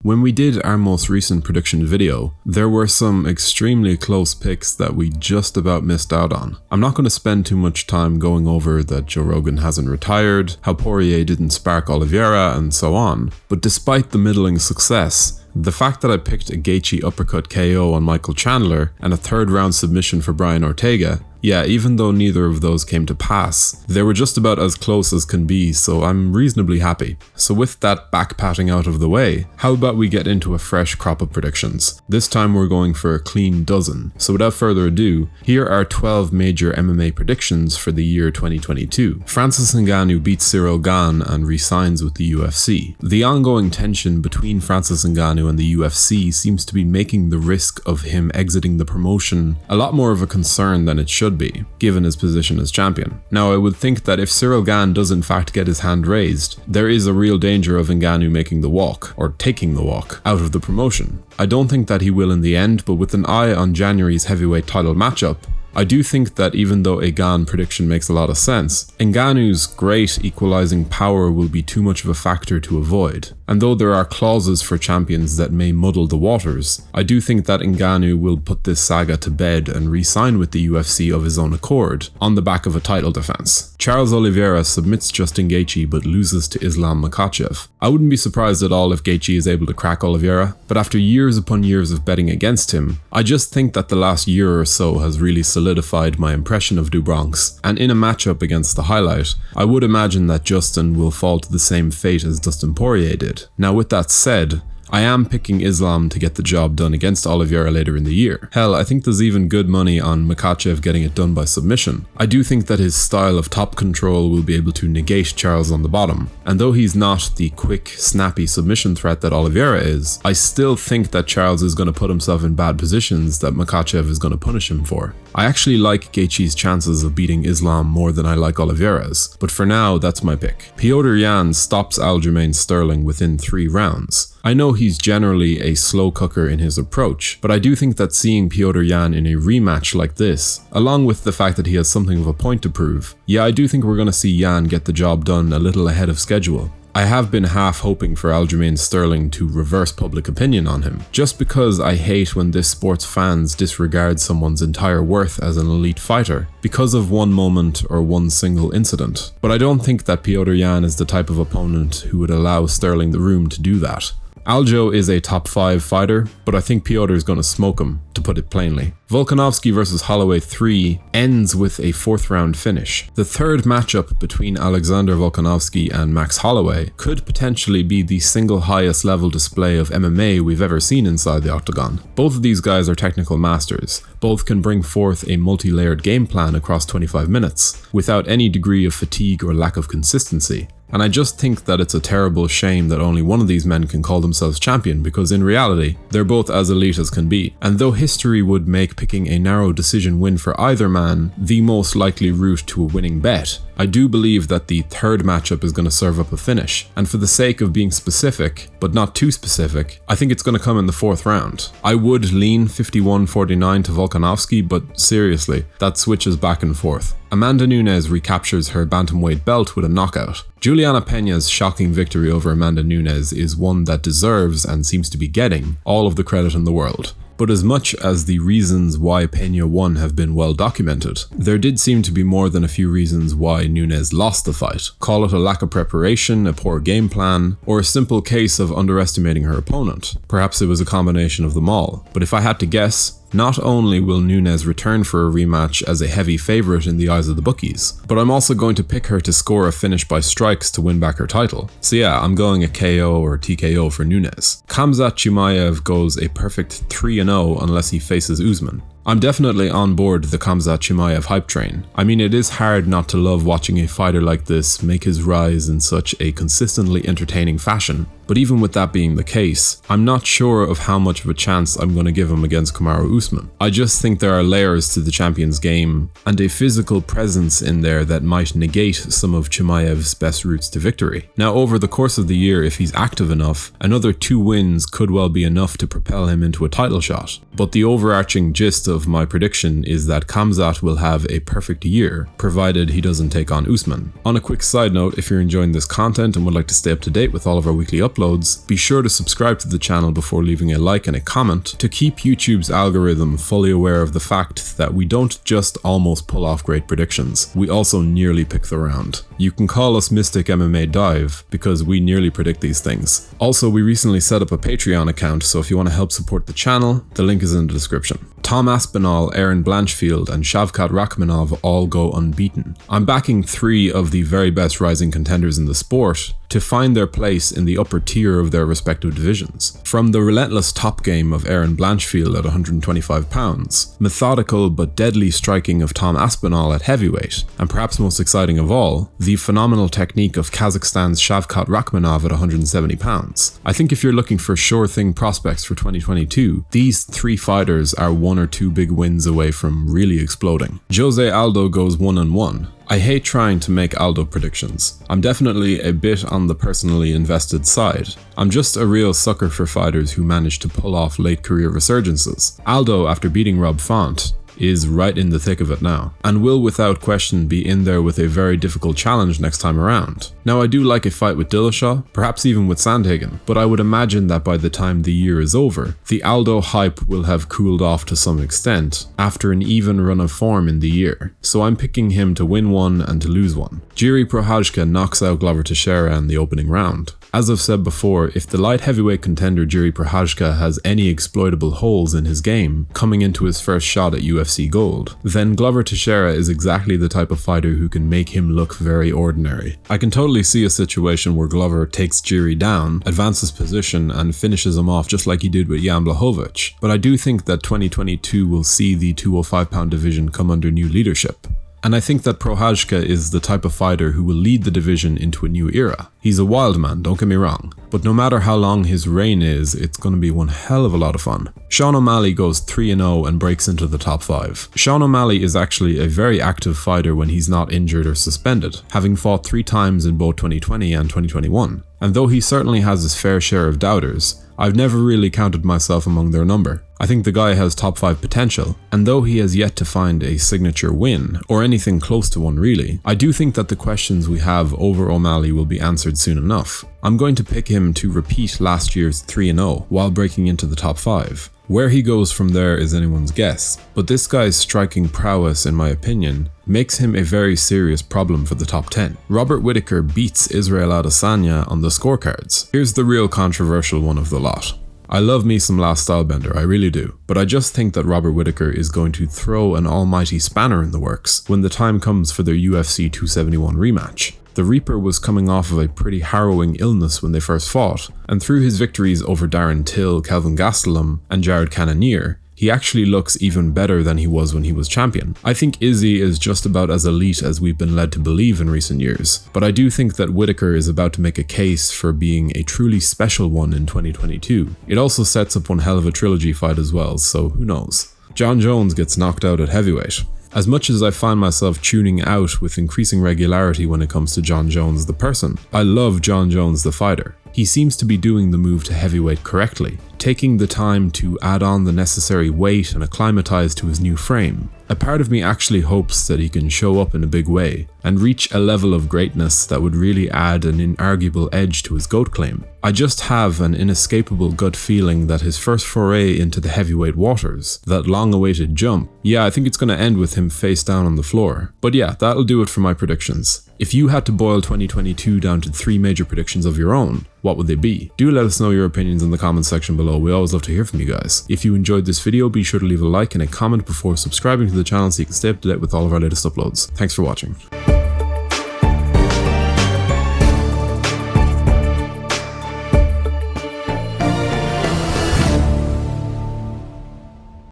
When we did our most recent prediction video, there were some extremely close picks that we just about missed out on. I'm not going to spend too much time going over that Joe Rogan hasn't retired, how Poirier didn't spark Oliveira, and so on, but despite the middling success, the fact that I picked a Gaethje uppercut KO on Michael Chandler and a third round submission for Brian Ortega, yeah, even though neither of those came to pass, they were just about as close as can be, so I'm reasonably happy. So with that back-patting out of the way, how about we get into a fresh crop of predictions? This time we're going for a clean dozen. So without further ado, here are 12 major MMA predictions for the year 2022. Francis Ngannou beats Ciryl Gane and re-signs with the UFC. The ongoing tension between Francis Ngannou and the UFC seems to be making the risk of him exiting the promotion a lot more of a concern than it should be, given his position as champion. Now, I would think that if Ciryl Gane does in fact get his hand raised, there is a real danger of Ngannou making the walk, or taking the walk, out of the promotion. I don't think that he will in the end, but with an eye on January's heavyweight title matchup, I do think that even though a Gane prediction makes a lot of sense, Ngannou's great equalizing power will be too much of a factor to avoid. And though there are clauses for champions that may muddle the waters, I do think that Ngannou will put this saga to bed and re-sign with the UFC of his own accord, on the back of a title defense. Charles Oliveira submits Justin Gaethje but loses to Islam Makhachev. I wouldn't be surprised at all if Gaethje is able to crack Oliveira, but after years upon years of betting against him, I just think that the last year or so has really solidified my impression of Dubronx, and in a matchup against the highlight, I would imagine that Justin will fall to the same fate as Dustin Poirier did. Now with that said, I am picking Islam to get the job done against Oliveira later in the year. Hell, I think there's even good money on Makhachev getting it done by submission. I do think that his style of top control will be able to negate Charles on the bottom, and though he's not the quick, snappy submission threat that Oliveira is, I still think that Charles is going to put himself in bad positions that Makhachev is going to punish him for. I actually like Gaethje's chances of beating Islam more than I like Oliveira's, but for now, that's my pick. Petr Yan stops Aljamain Sterling within 3 rounds. I know he's generally a slow cooker in his approach, but I do think that seeing Petr Yan in a rematch like this, along with the fact that he has something of a point to prove, yeah, I do think we're going to see Yan get the job done a little ahead of schedule. I have been half hoping for Aljamain Sterling to reverse public opinion on him, just because I hate when this sport's fans disregard someone's entire worth as an elite fighter because of one moment or one single incident. But I don't think that Petr Yan is the type of opponent who would allow Sterling the room to do that. Aldo is a top 5 fighter, but I think Petr is going to smoke him, to put it plainly. Volkanovski vs Holloway 3 ends with a 4th round finish. The third matchup between Alexander Volkanovski and Max Holloway could potentially be the single highest level display of MMA we've ever seen inside the octagon. Both of these guys are technical masters. Both can bring forth a multi-layered game plan across 25 minutes, without any degree of fatigue or lack of consistency. And I just think that it's a terrible shame that only one of these men can call themselves champion, because in reality, they're both as elite as can be. And though history would make picking a narrow decision win for either man the most likely route to a winning bet, I do believe that the third matchup is going to serve up a finish. And for the sake of being specific, but not too specific, I think it's going to come in the 4th round. I would lean 51-49 to Volkanovski, but seriously, that switches back and forth. Amanda Nunes recaptures her bantamweight belt with a knockout. Juliana Pena's shocking victory over Amanda Nunes is one that deserves, and seems to be getting, all of the credit in the world. But as much as the reasons why Pena won have been well documented, there did seem to be more than a few reasons why Nunes lost the fight. Call it a lack of preparation, a poor game plan, or a simple case of underestimating her opponent. Perhaps it was a combination of them all. But if I had to guess, not only will Nunes return for a rematch as a heavy favourite in the eyes of the bookies, but I'm also going to pick her to score a finish by strikes to win back her title. So yeah, I'm going a KO or TKO for Nunes. Khamzat Chimaev goes a perfect 3-0 unless he faces Usman. I'm definitely on board the Khamzat Chimaev hype train. I mean, it is hard not to love watching a fighter like this make his rise in such a consistently entertaining fashion. But even with that being the case, I'm not sure of how much of a chance I'm going to give him against Kamaru Usman. I just think there are layers to the champion's game, and a physical presence in there that might negate some of Chimaev's best routes to victory. Now, over the course of the year, if he's active enough, another 2 wins could well be enough to propel him into a title shot. But the overarching gist of of my prediction is that Khamzat will have a perfect year, provided he doesn't take on Usman. On a quick side note, if you're enjoying this content and would like to stay up to date with all of our weekly uploads, be sure to subscribe to the channel before leaving a like and a comment to keep YouTube's algorithm fully aware of the fact that we don't just almost pull off great predictions, we also nearly pick the round. You can call us Mystic MMA Dive because we nearly predict these things. Also, we recently set up a Patreon account, so if you want to help support the channel, the link is in the description. Tom Aspinall, Aaron Blanchfield, and Shavkat Rakhmonov all go unbeaten. I'm backing 3 of the very best rising contenders in the sport to find their place in the upper tier of their respective divisions. From the relentless top game of Aaron Blanchfield at 125 pounds, methodical but deadly striking of Tom Aspinall at heavyweight, and perhaps most exciting of all, the phenomenal technique of Kazakhstan's Shavkat Rakhmonov at 170 pounds. I think if you're looking for sure thing prospects for 2022, these 3 fighters are 1 or 2 big wins away from really exploding. Jose Aldo goes 1-1. I hate trying to make Aldo predictions. I'm definitely a bit on the personally invested side. I'm just a real sucker for fighters who manage to pull off late career resurgences. Aldo, after beating Rob Font, is right in the thick of it now, and will without question be in there with a very difficult challenge next time around. Now, I do like a fight with Dillashaw, perhaps even with Sandhagen, but I would imagine that by the time the year is over, the Aldo hype will have cooled off to some extent after an even run of form in the year, so I'm picking him to win 1 and to lose 1. Jiri Prochazka knocks out Glover Teixeira in the opening round. As I've said before, if the light heavyweight contender Jiri Prochazka has any exploitable holes in his game coming into his first shot at UFC Gold, then Glover Teixeira is exactly the type of fighter who can make him look very ordinary. I can totally see a situation where Glover takes Jiri down, advances position, and finishes him off just like he did with Jan Blachowicz, but I do think that 2022 will see the 205-pound division come under new leadership. And I think that Prochazka is the type of fighter who will lead the division into a new era. He's a wild man, don't get me wrong, but no matter how long his reign is, it's going to be one hell of a lot of fun. Sean O'Malley goes 3-0 and breaks into the top 5. Sean O'Malley is actually a very active fighter when he's not injured or suspended, having fought 3 times in both 2020 and 2021. And though he certainly has his fair share of doubters, I've never really counted myself among their number. I think the guy has top 5 potential, and though he has yet to find a signature win, or anything close to one really, I do think that the questions we have over O'Malley will be answered soon enough. I'm going to pick him to repeat last year's 3-0 while breaking into the top 5. Where he goes from there is anyone's guess, but this guy's striking prowess, in my opinion, makes him a very serious problem for the top 10. Robert Whittaker beats Israel Adesanya on the scorecards. Here's the real controversial one of the lot. I love me some last stylebender, I really do, but I just think that Robert Whittaker is going to throw an almighty spanner in the works when the time comes for their UFC 271 rematch. The Reaper was coming off of a pretty harrowing illness when they first fought, and through his victories over Darren Till, Kelvin Gastelum, and Jared Cannonier, he actually looks even better than he was when he was champion. I think Izzy is just about as elite as we've been led to believe in recent years, but I do think that Whittaker is about to make a case for being a truly special one in 2022. It also sets up one hell of a trilogy fight as well, so who knows. Jon Jones gets knocked out at heavyweight. As much as I find myself tuning out with increasing regularity when it comes to Jon Jones the person, I love Jon Jones the fighter. He seems to be doing the move to heavyweight correctly, taking the time to add on the necessary weight and acclimatize to his new frame. A part of me actually hopes that he can show up in a big way and reach a level of greatness that would really add an inarguable edge to his GOAT claim. I just have an inescapable gut feeling that his first foray into the heavyweight waters, that long-awaited jump, yeah, I think it's going to end with him face down on the floor. But yeah, that'll do it for my predictions. If you had to boil 2022 down to 3 major predictions of your own, what would they be? Do let us know your opinions in the comments section below. We always love to hear from you guys. If you enjoyed this video, be sure to leave a like and a comment before subscribing to the channel so you can stay up to date with all of our latest uploads. Thanks for watching.